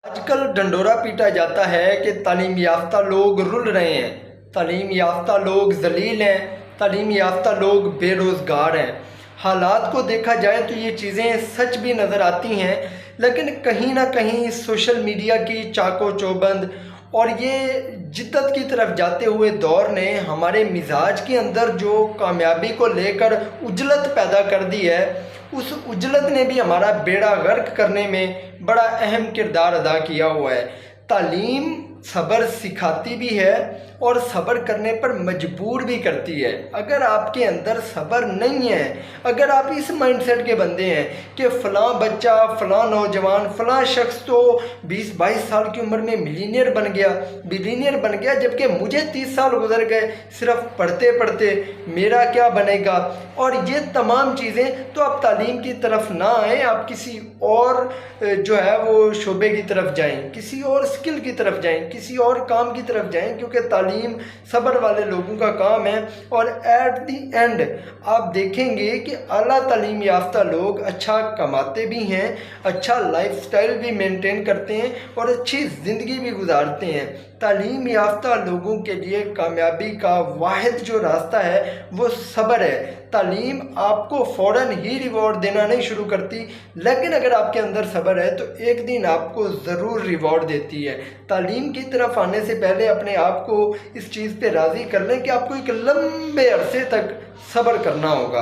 آج کل ڈنڈورا پیٹا جاتا ہے کہ تعلیم یافتہ لوگ رل رہے ہیں، تعلیم یافتہ لوگ ذلیل ہیں، تعلیم یافتہ لوگ بے روزگار ہیں۔ حالات کو دیکھا جائے تو یہ چیزیں سچ بھی نظر آتی ہیں، لیکن کہیں نہ کہیں سوشل میڈیا کی چاق و چوبند اور یہ جدت کی طرف جاتے ہوئے دور نے ہمارے مزاج کے اندر جو کامیابی کو لے کر عجلت پیدا کر دی ہے، اس عجلت نے بھی ہمارا بیڑا غرق کرنے میں بڑا اہم کردار ادا کیا ہوا ہے۔ تعلیم صبر سکھاتی بھی ہے اور صبر کرنے پر مجبور بھی کرتی ہے۔ اگر آپ کے اندر صبر نہیں ہے، اگر آپ اس مائنڈ سیٹ کے بندے ہیں کہ فلاں بچہ، فلاں نوجوان، فلاں شخص تو 20-22 سال کی عمر میں ملینئر بن گیا جبکہ مجھے 30 سال گزر گئے صرف پڑھتے پڑھتے، میرا کیا بنے گا، اور یہ تمام چیزیں، تو آپ تعلیم کی طرف نہ آئیں، آپ کسی اور جو ہے وہ شعبے کی طرف جائیں، کسی اور اسکل کی طرف جائیں، کسی اور کام کی طرف جائیں، کیونکہ تعلیم صبر والے لوگوں کا کام ہے۔ اور ایٹ دی اینڈ آپ دیکھیں گے کہ اعلیٰ تعلیم یافتہ لوگ اچھا کماتے بھی ہیں، اچھا لائف سٹائل بھی مینٹین کرتے ہیں اور اچھی زندگی بھی گزارتے ہیں۔ تعلیم یافتہ لوگوں کے لیے کامیابی کا واحد جو راستہ ہے وہ صبر ہے۔ تعلیم آپ کو فوراً ہی ریوارڈ دینا نہیں شروع کرتی، لیکن اگر آپ کے اندر صبر ہے تو ایک دن آپ کو ضرور ریوارڈ دیتی ہے۔ تعلیم کی طرف آنے سے پہلے اپنے آپ کو اس چیز پہ راضی کر لیں کہ آپ کو ایک لمبے عرصے تک صبر کرنا ہوگا۔